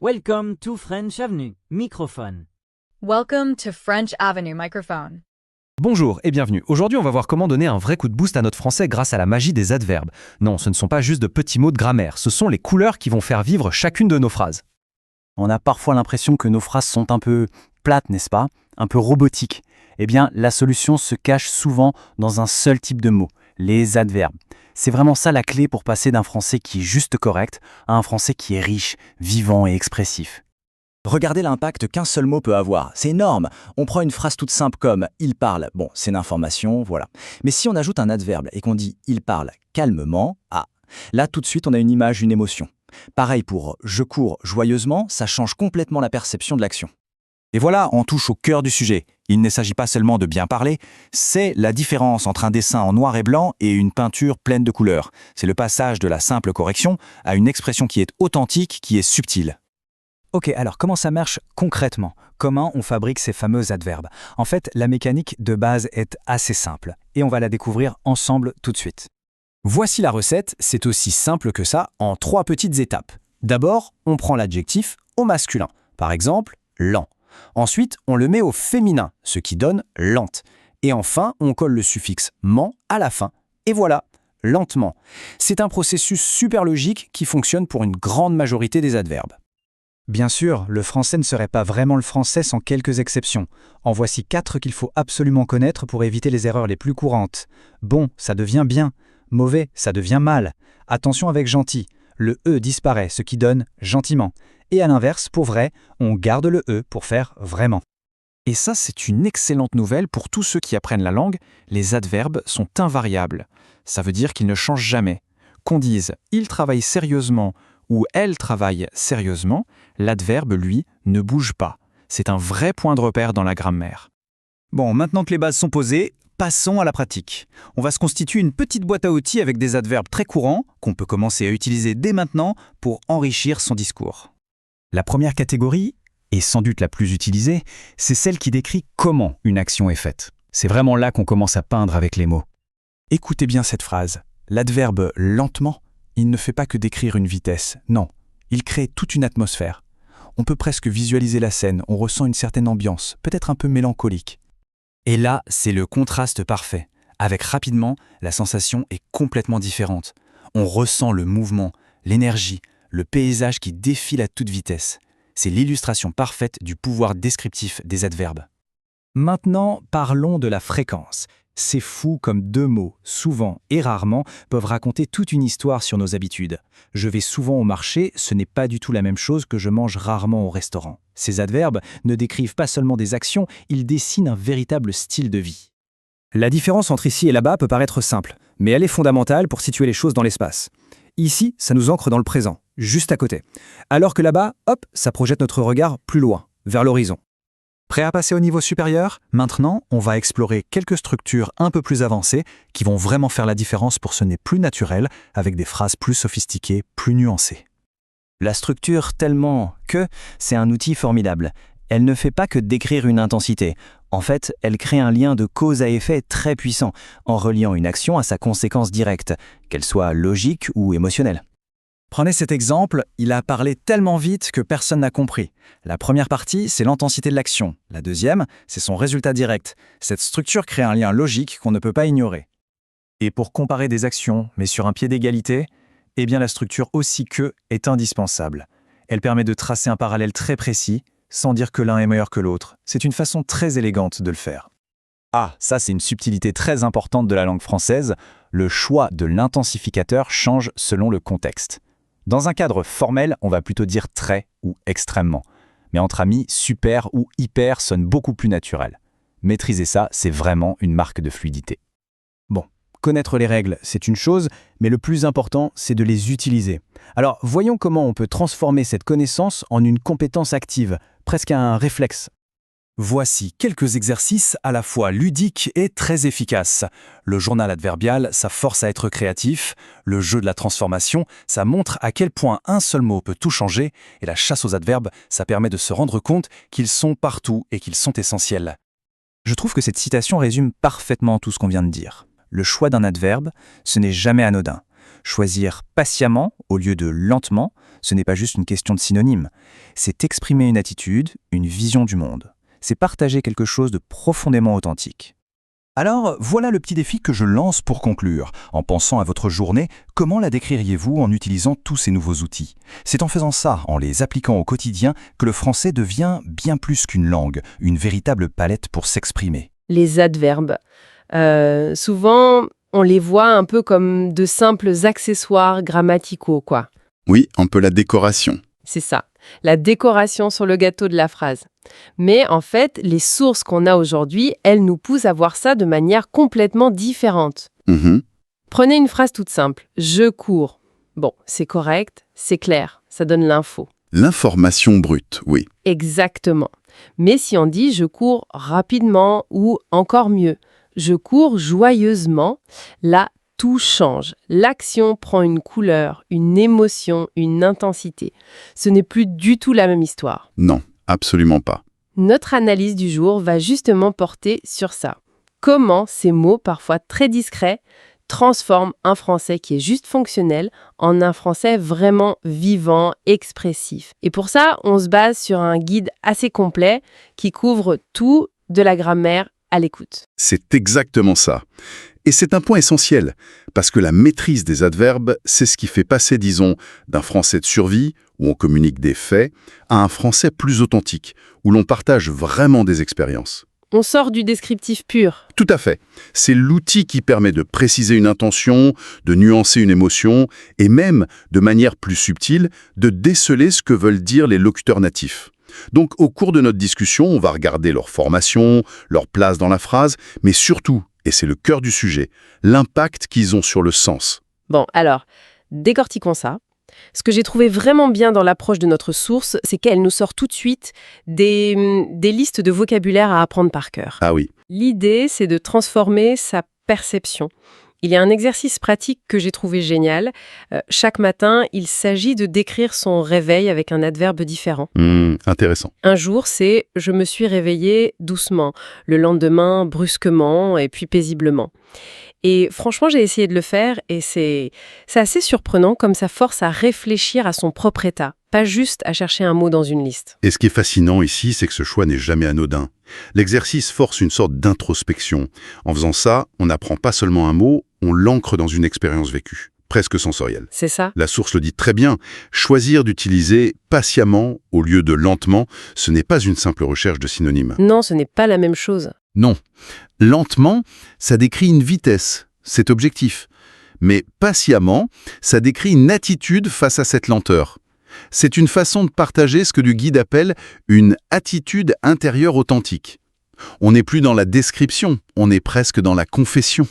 Welcome to French Avenue. Microphone. Welcome to French Avenue Microphone. Bonjour et bienvenue. Aujourd'hui, on va voir comment donner un vrai coup de boost à notre français grâce à la magie des adverbes. Non, ce ne sont pas juste de petits mots de grammaire, ce sont les couleurs qui vont faire vivre chacune de nos phrases. On a parfois l'impression que nos phrases sont un peu plates, n'est-ce pas? Un peu robotiques. Eh bien, la solution se cache souvent dans un seul type de mot, les adverbes. C'est vraiment ça la clé pour passer d'un français qui est juste correct à un français qui est riche, vivant et expressif. Regardez l'impact qu'un seul mot peut avoir. C'est énorme. On prend une phrase toute simple comme « il parle ». Bon, c'est une information, voilà. Mais si on ajoute un adverbe et qu'on dit « il parle calmement », là tout de suite on a une image, une émotion. Pareil pour « je cours joyeusement », ça change complètement la perception de l'action. Et voilà, on touche au cœur du sujet. Il ne s'agit pas seulement de bien parler, c'est la différence entre un dessin en noir et blanc et une peinture pleine de couleurs. C'est le passage de la simple correction à une expression qui est authentique, qui est subtile. Ok, alors comment ça marche concrètement? Comment on fabrique ces fameux adverbes? En fait, la mécanique de base est assez simple et on va la découvrir ensemble tout de suite. Voici la recette, c'est aussi simple que ça en 3 petites étapes. D'abord, on prend l'adjectif au masculin, par exemple « lent ». Ensuite, on le met au féminin, ce qui donne « lente ». Et enfin, on colle le suffixe « ment » à la fin. Et voilà, lentement. C'est un processus super logique qui fonctionne pour une grande majorité des adverbes. Bien sûr, le français ne serait pas vraiment le français sans quelques exceptions. En voici 4 qu'il faut absolument connaître pour éviter les erreurs les plus courantes. Bon, ça devient bien. Mauvais, ça devient mal. Attention avec gentil. Le « e » disparaît, ce qui donne « gentiment ». Et à l'inverse, pour vrai, on garde le « e » pour faire « vraiment ». Et ça, c'est une excellente nouvelle pour tous ceux qui apprennent la langue. Les adverbes sont invariables. Ça veut dire qu'ils ne changent jamais. Qu'on dise « il travaille sérieusement » ou « elle travaille sérieusement », l'adverbe, lui, ne bouge pas. C'est un vrai point de repère dans la grammaire. Bon, maintenant que les bases sont posées, passons à la pratique. On va se constituer une petite boîte à outils avec des adverbes très courants qu'on peut commencer à utiliser dès maintenant pour enrichir son discours. La première catégorie, et sans doute la plus utilisée, c'est celle qui décrit comment une action est faite. C'est vraiment là qu'on commence à peindre avec les mots. Écoutez bien cette phrase. L'adverbe « lentement », il ne fait pas que décrire une vitesse, non. Il crée toute une atmosphère. On peut presque visualiser la scène, on ressent une certaine ambiance, peut-être un peu mélancolique. Et là, c'est le contraste parfait. Avec rapidement, la sensation est complètement différente. On ressent le mouvement, l'énergie, le paysage qui défile à toute vitesse. C'est l'illustration parfaite du pouvoir descriptif des adverbes. Maintenant, parlons de la fréquence. C'est fou comme 2 mots, souvent et rarement, peuvent raconter toute une histoire sur nos habitudes. Je vais souvent au marché, ce n'est pas du tout la même chose que je mange rarement au restaurant. Ces adverbes ne décrivent pas seulement des actions, ils dessinent un véritable style de vie. La différence entre ici et là-bas peut paraître simple, mais elle est fondamentale pour situer les choses dans l'espace. Ici, ça nous ancre dans le présent, juste à côté. Alors que là-bas, hop, ça projette notre regard plus loin, vers l'horizon. Prêt à passer au niveau supérieur? Maintenant, on va explorer quelques structures un peu plus avancées qui vont vraiment faire la différence pour sonner plus naturel, avec des phrases plus sophistiquées, plus nuancées. La structure tellement que c'est un outil formidable. Elle ne fait pas que décrire une intensité. En fait, elle crée un lien de cause à effet très puissant, en reliant une action à sa conséquence directe, qu'elle soit logique ou émotionnelle. Prenez cet exemple, il a parlé tellement vite que personne n'a compris. La première partie, c'est l'intensité de l'action. La deuxième, c'est son résultat direct. Cette structure crée un lien logique qu'on ne peut pas ignorer. Et pour comparer des actions, mais sur un pied d'égalité, eh bien la structure aussi que est indispensable. Elle permet de tracer un parallèle très précis, sans dire que l'un est meilleur que l'autre. C'est une façon très élégante de le faire. Ah, ça c'est une subtilité très importante de la langue française. Le choix de l'intensificateur change selon le contexte. Dans un cadre formel, on va plutôt dire très ou extrêmement. Mais entre amis, super ou hyper sonne beaucoup plus naturel. Maîtriser ça, c'est vraiment une marque de fluidité. Bon, connaître les règles, c'est une chose, mais le plus important, c'est de les utiliser. Alors, voyons comment on peut transformer cette connaissance en une compétence active, presque un réflexe. Voici quelques exercices à la fois ludiques et très efficaces. Le journal adverbial, ça force à être créatif. Le jeu de la transformation, ça montre à quel point un seul mot peut tout changer. Et la chasse aux adverbes, ça permet de se rendre compte qu'ils sont partout et qu'ils sont essentiels. Je trouve que cette citation résume parfaitement tout ce qu'on vient de dire. Le choix d'un adverbe, ce n'est jamais anodin. Choisir patiemment au lieu de lentement, ce n'est pas juste une question de synonyme. C'est exprimer une attitude, une vision du monde. C'est partager quelque chose de profondément authentique. Alors, voilà le petit défi que je lance pour conclure. En pensant à votre journée, comment la décririez-vous en utilisant tous ces nouveaux outils? C'est en faisant ça, en les appliquant au quotidien, que le français devient bien plus qu'une langue, une véritable palette pour s'exprimer. Les adverbes. Souvent, on les voit un peu comme de simples accessoires grammaticaux, quoi. Oui, un peu la décoration. C'est ça, la décoration sur le gâteau de la phrase. Mais en fait, les sources qu'on a aujourd'hui, elles nous poussent à voir ça de manière complètement différente. Mhm. Prenez une phrase toute simple. Je cours. Bon, c'est correct, c'est clair, ça donne l'info. L'information brute, oui. Exactement. Mais si on dit je cours rapidement ou encore mieux, je cours joyeusement, là, tout change. L'action prend une couleur, une émotion, une intensité. Ce n'est plus du tout la même histoire. Non, absolument pas. Notre analyse du jour va justement porter sur ça. Comment ces mots, parfois très discrets, transforment un français qui est juste fonctionnel en un français vraiment vivant, expressif. Et pour ça, on se base sur un guide assez complet qui couvre tout de la grammaire à l'écoute. C'est exactement ça. Et c'est un point essentiel, parce que la maîtrise des adverbes, c'est ce qui fait passer, disons, d'un français de survie, où on communique des faits, à un français plus authentique, où l'on partage vraiment des expériences. On sort du descriptif pur. Tout à fait. C'est l'outil qui permet de préciser une intention, de nuancer une émotion, et même, de manière plus subtile, de déceler ce que veulent dire les locuteurs natifs. Donc, au cours de notre discussion, on va regarder leur formation, leur place dans la phrase, mais surtout, et c'est le cœur du sujet, l'impact qu'ils ont sur le sens. Bon, alors, décortiquons ça. Ce que j'ai trouvé vraiment bien dans l'approche de notre source, c'est qu'elle nous sort tout de suite des listes de vocabulaire à apprendre par cœur. Ah oui. L'idée, c'est de transformer sa perception. Il y a un exercice pratique que j'ai trouvé génial. Chaque matin, il s'agit de décrire son réveil avec un adverbe différent. Intéressant. Un jour, c'est « je me suis réveillé doucement », le lendemain, brusquement et puis paisiblement. Et franchement, j'ai essayé de le faire et c'est assez surprenant comme ça force à réfléchir à son propre état, pas juste à chercher un mot dans une liste. Et ce qui est fascinant ici, c'est que ce choix n'est jamais anodin. L'exercice force une sorte d'introspection. En faisant ça, on n'apprend pas seulement un mot, on l'ancre dans une expérience vécue, presque sensorielle. C'est ça. La source le dit très bien, choisir d'utiliser patiemment au lieu de lentement, ce n'est pas une simple recherche de synonymes. Non, ce n'est pas la même chose. Non. Lentement, ça décrit une vitesse, c'est objectif. Mais patiemment, ça décrit une attitude face à cette lenteur. C'est une façon de partager ce que du guide appelle une attitude intérieure authentique. On n'est plus dans la description, on est presque dans la confession.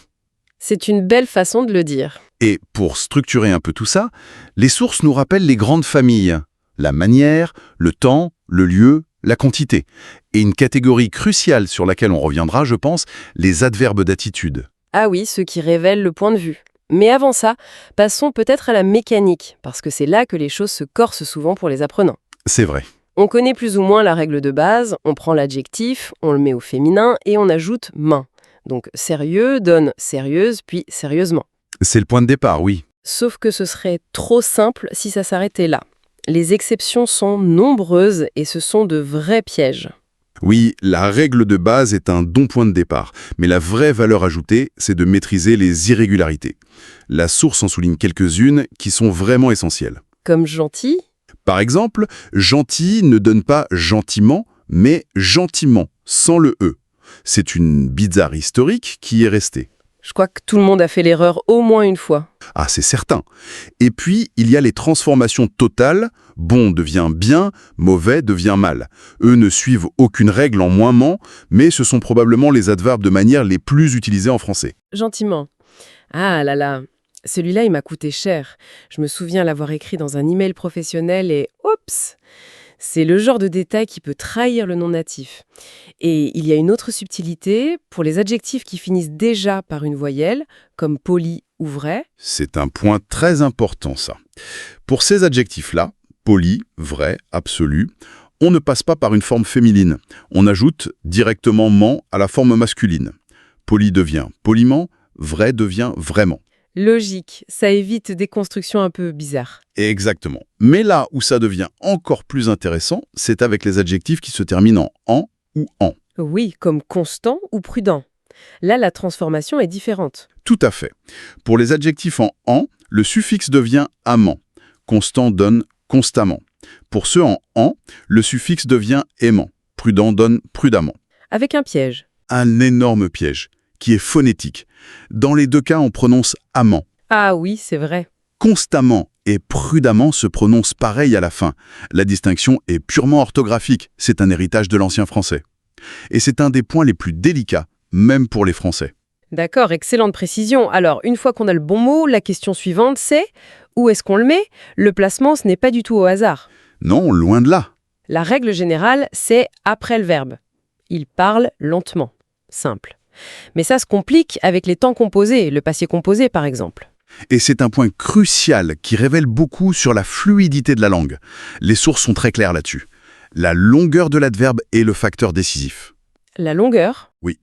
C'est une belle façon de le dire. Et pour structurer un peu tout ça, les sources nous rappellent les grandes familles. La manière, le temps, le lieu, la quantité. Et une catégorie cruciale sur laquelle on reviendra, je pense, les adverbes d'attitude. Ah oui, ceux qui révèlent le point de vue. Mais avant ça, passons peut-être à la mécanique, parce que c'est là que les choses se corsent souvent pour les apprenants. C'est vrai. On connaît plus ou moins la règle de base, on prend l'adjectif, on le met au féminin et on ajoute « main ». Donc sérieux donne sérieuse, puis sérieusement. C'est le point de départ, oui. Sauf que ce serait trop simple si ça s'arrêtait là. Les exceptions sont nombreuses et ce sont de vrais pièges. Oui, la règle de base est un bon point de départ, mais la vraie valeur ajoutée, c'est de maîtriser les irrégularités. La source en souligne quelques-unes qui sont vraiment essentielles. Comme gentil. Par exemple, gentil ne donne pas gentiment, mais gentiment, sans le E. C'est une bizarre historique qui est restée. Je crois que tout le monde a fait l'erreur au moins une fois. Ah, c'est certain. Et puis, il y a les transformations totales. Bon devient bien, mauvais devient mal. Eux ne suivent aucune règle en moinement, mais ce sont probablement les adverbes de manière les plus utilisés en français. Gentiment. Ah là là, celui-là, il m'a coûté cher. Je me souviens l'avoir écrit dans un email professionnel et oups! C'est le genre de détail qui peut trahir le non natif. Et il y a une autre subtilité, pour les adjectifs qui finissent déjà par une voyelle, comme poli ou vrai. C'est un point très important, ça. Pour ces adjectifs-là, poli, vrai, absolu, on ne passe pas par une forme féminine. On ajoute directement ment à la forme masculine. Poli devient poliment, vrai devient vraiment. Logique, ça évite des constructions un peu bizarres. Exactement. Mais là où ça devient encore plus intéressant, c'est avec les adjectifs qui se terminent en ou en. Oui, comme constant ou prudent. Là, la transformation est différente. Tout à fait. Pour les adjectifs en, le suffixe devient amant. Constant donne constamment. Pour ceux en, le suffixe devient aimant. Prudent donne prudemment. Avec un piège. Un énorme piège, qui est phonétique. Dans les deux cas, on prononce amant. Ah oui, c'est vrai. Constamment et prudemment se prononcent pareil à la fin. La distinction est purement orthographique, c'est un héritage de l'ancien français. Et c'est un des points les plus délicats, même pour les Français. D'accord, excellente précision. Alors, une fois qu'on a le bon mot, la question suivante, c'est où est-ce qu'on le met? Le placement, ce n'est pas du tout au hasard. Non, loin de là. La règle générale, c'est après le verbe. Il parle lentement. Simple. Mais ça se complique avec les temps composés, le passé composé par exemple. Et c'est un point crucial qui révèle beaucoup sur la fluidité de la langue. Les sources sont très claires là-dessus. La longueur de l'adverbe est le facteur décisif. La longueur? Oui.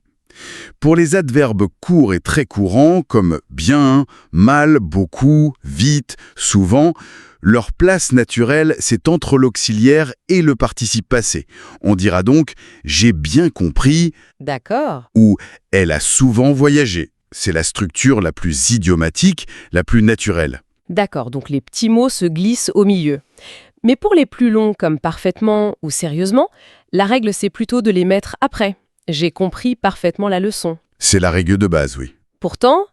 Pour les adverbes courts et très courants, comme bien, mal, beaucoup, vite, souvent, leur place naturelle, c'est entre l'auxiliaire et le participe passé. On dira donc « j'ai bien compris » D'accord. ou « elle a souvent voyagé ». C'est la structure la plus idiomatique, la plus naturelle. D'accord, donc les petits mots se glissent au milieu. Mais pour les plus longs comme parfaitement ou sérieusement, la règle c'est plutôt de les mettre après. J'ai compris parfaitement la leçon. C'est la règle de base, oui. Pourtant,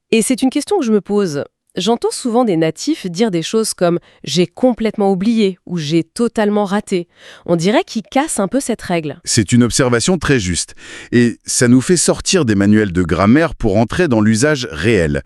et c'est une question que je me pose, j'entends souvent des natifs dire des choses comme « j'ai complètement oublié » ou « j'ai totalement raté ». On dirait qu'ils cassent un peu cette règle. C'est une observation très juste. Et ça nous fait sortir des manuels de grammaire pour entrer dans l'usage réel.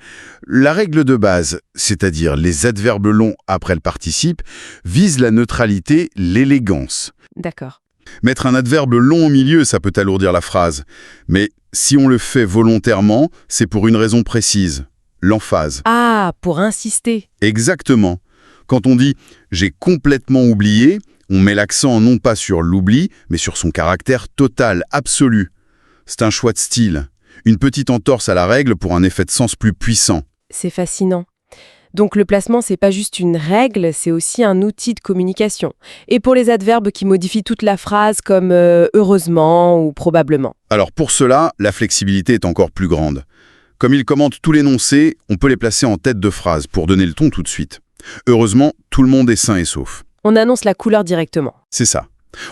La règle de base, c'est-à-dire les adverbes longs après le participe, vise la neutralité, l'élégance. D'accord. Mettre un adverbe long au milieu, ça peut alourdir la phrase. Mais si on le fait volontairement, c'est pour une raison précise. L'emphase. Ah, pour insister. Exactement. Quand on dit « j'ai complètement oublié », on met l'accent non pas sur l'oubli, mais sur son caractère total, absolu. C'est un choix de style. Une petite entorse à la règle pour un effet de sens plus puissant. C'est fascinant. Donc le placement, c'est pas juste une règle, c'est aussi un outil de communication. Et pour les adverbes qui modifient toute la phrase comme heureusement ou probablement. Alors pour cela, la flexibilité est encore plus grande. Comme il commente tout l'énoncé, on peut les placer en tête de phrase pour donner le ton tout de suite. Heureusement, tout le monde est sain et sauf. On annonce la couleur directement. C'est ça.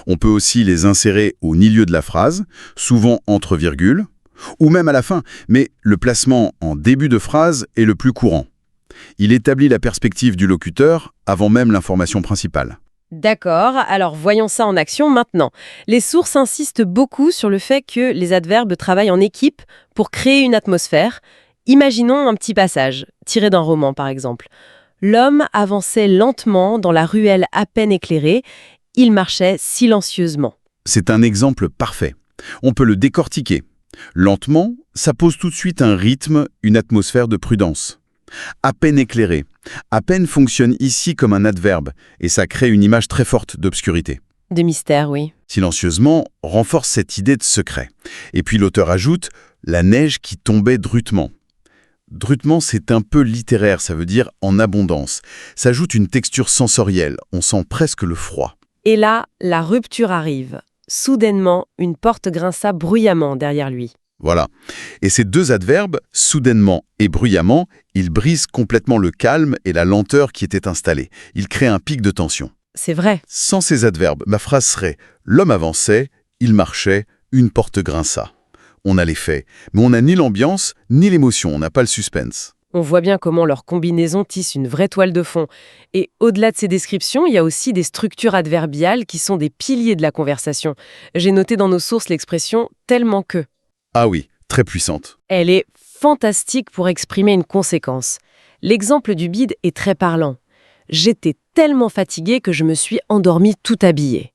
On peut aussi les insérer au milieu de la phrase, souvent entre virgules, ou même à la fin, mais le placement en début de phrase est le plus courant. Il établit la perspective du locuteur avant même l'information principale. D'accord, alors voyons ça en action maintenant. Les sources insistent beaucoup sur le fait que les adverbes travaillent en équipe pour créer une atmosphère. Imaginons un petit passage, tiré d'un roman par exemple. L'homme avançait lentement dans la ruelle à peine éclairée. Il marchait silencieusement. C'est un exemple parfait. On peut le décortiquer. Lentement, ça pose tout de suite un rythme, une atmosphère de prudence. À peine éclairé. À peine fonctionne ici comme un adverbe, et ça crée une image très forte d'obscurité. De mystère, oui. Silencieusement renforce cette idée de secret. Et puis l'auteur ajoute « la neige qui tombait drutement ». Drutement, c'est un peu littéraire, ça veut dire en abondance. Ça ajoute une texture sensorielle, on sent presque le froid. Et là, la rupture arrive. Soudainement, une porte grinça bruyamment derrière lui. Voilà. Et ces deux adverbes, soudainement et bruyamment, ils brisent complètement le calme et la lenteur qui étaient installés. Ils créent un pic de tension. C'est vrai. Sans ces adverbes, ma phrase serait « l'homme avançait, il marchait, une porte grinça ». On a les faits, mais on n'a ni l'ambiance, ni l'émotion, on n'a pas le suspense. On voit bien comment leur combinaison tisse une vraie toile de fond. Et au-delà de ces descriptions, il y a aussi des structures adverbiales qui sont des piliers de la conversation. J'ai noté dans nos sources l'expression « tellement que ». Ah oui, très puissante. Elle est fantastique pour exprimer une conséquence. L'exemple du bide est très parlant. J'étais tellement fatiguée que je me suis endormie tout habillée.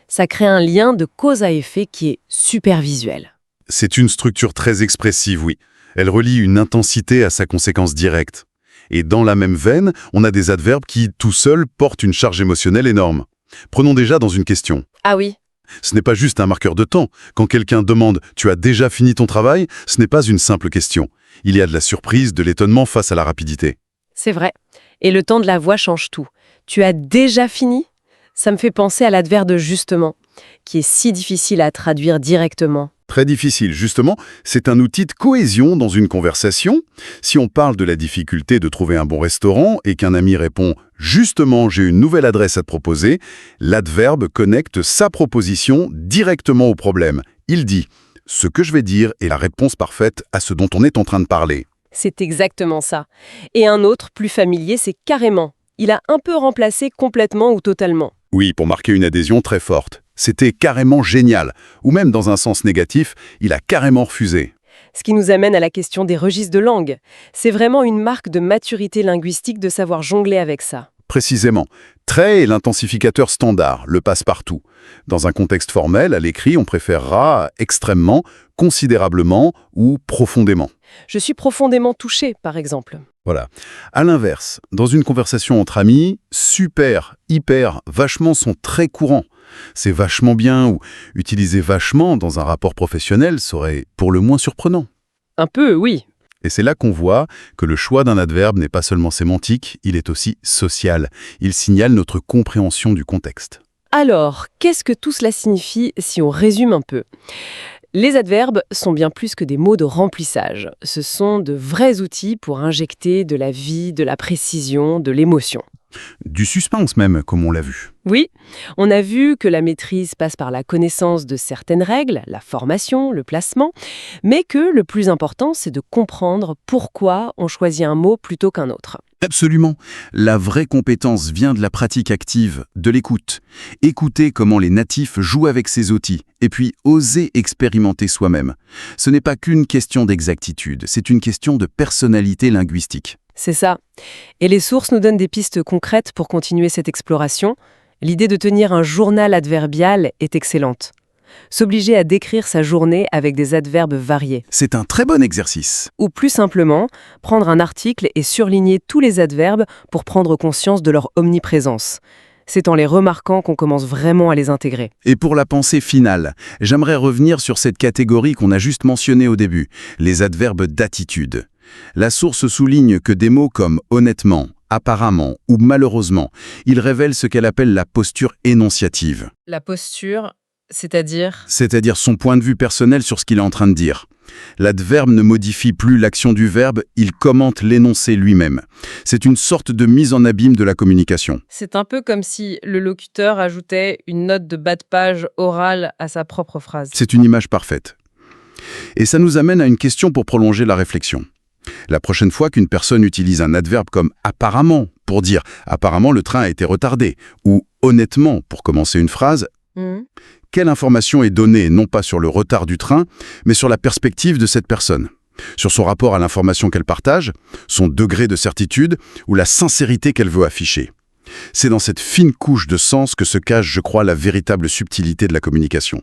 Ça crée un lien de cause à effet qui est super visuel. C'est une structure très expressive, oui. Elle relie une intensité à sa conséquence directe. Et dans la même veine, on a des adverbes qui, tout seuls, portent une charge émotionnelle énorme. Prenons déjà dans une question. Ah oui, Ce n'est pas juste un marqueur de temps. Quand quelqu'un demande « Tu as déjà fini ton travail ?», ce n'est pas une simple question. Il y a de la surprise, de l'étonnement face à la rapidité. C'est vrai. Et le temps de la voix change tout. Tu as déjà fini? Ça me fait penser à l'adverbe justement, qui est si difficile à traduire directement. Très difficile, justement, c'est un outil de cohésion dans une conversation. Si on parle de la difficulté de trouver un bon restaurant et qu'un ami répond « Justement, j'ai une nouvelle adresse à te proposer », l'adverbe connecte sa proposition directement au problème. Il dit « Ce que je vais dire est la réponse parfaite à ce dont on est en train de parler ». C'est exactement ça. Et un autre, plus familier, c'est carrément. Il a un peu remplacé complètement ou totalement. Oui, pour marquer une adhésion très forte. C'était carrément génial. Ou même dans un sens négatif, il a carrément refusé. Ce qui nous amène à la question des registres de langue. C'est vraiment une marque de maturité linguistique de savoir jongler avec ça. Précisément. Très est l'intensificateur standard, le passe-partout. Dans un contexte formel, à l'écrit, on préférera extrêmement, considérablement ou profondément. Je suis profondément touchée, par exemple. Voilà. À l'inverse, dans une conversation entre amis, super, hyper, vachement sont très courants. C'est vachement bien ou utiliser vachement dans un rapport professionnel serait pour le moins surprenant. Un peu, oui. Et c'est là qu'on voit que le choix d'un adverbe n'est pas seulement sémantique, il est aussi social. Il signale notre compréhension du contexte. Alors, qu'est-ce que tout cela signifie si on résume un peu ? Les adverbes sont bien plus que des mots de remplissage. Ce sont de vrais outils pour injecter de la vie, de la précision, de l'émotion. Du suspense même, comme on l'a vu. Oui, on a vu que la maîtrise passe par la connaissance de certaines règles, la formation, le placement, mais que le plus important, c'est de comprendre pourquoi on choisit un mot plutôt qu'un autre. Absolument. La vraie compétence vient de la pratique active, de l'écoute. Écouter comment les natifs jouent avec ces outils, et puis oser expérimenter soi-même. Ce n'est pas qu'une question d'exactitude, c'est une question de personnalité linguistique. C'est ça. Et les sources nous donnent des pistes concrètes pour continuer cette exploration. L'idée de tenir un journal adverbial est excellente. S'obliger à décrire sa journée avec des adverbes variés. C'est un très bon exercice. Ou plus simplement, prendre un article et surligner tous les adverbes pour prendre conscience de leur omniprésence. C'est en les remarquant qu'on commence vraiment à les intégrer. Et pour la pensée finale, j'aimerais revenir sur cette catégorie qu'on a juste mentionnée au début, les adverbes d'attitude. La source souligne que des mots comme « honnêtement », « apparemment » ou « malheureusement », ils révèlent ce qu'elle appelle la posture énonciative. La posture, c'est-à-dire ? C'est-à-dire son point de vue personnel sur ce qu'il est en train de dire. L'adverbe ne modifie plus l'action du verbe, il commente l'énoncé lui-même. C'est une sorte de mise en abîme de la communication. C'est un peu comme si le locuteur ajoutait une note de bas de page orale à sa propre phrase. C'est une image parfaite. Et ça nous amène à une question pour prolonger la réflexion. La prochaine fois qu'une personne utilise un adverbe comme « apparemment » pour dire « apparemment le train a été retardé » ou « honnêtement » pour commencer une phrase, quelle information est donnée non pas sur le retard du train, mais sur la perspective de cette personne, sur son rapport à l'information qu'elle partage, son degré de certitude ou la sincérité qu'elle veut afficher. C'est dans cette fine couche de sens que se cache, je crois, la véritable subtilité de la communication.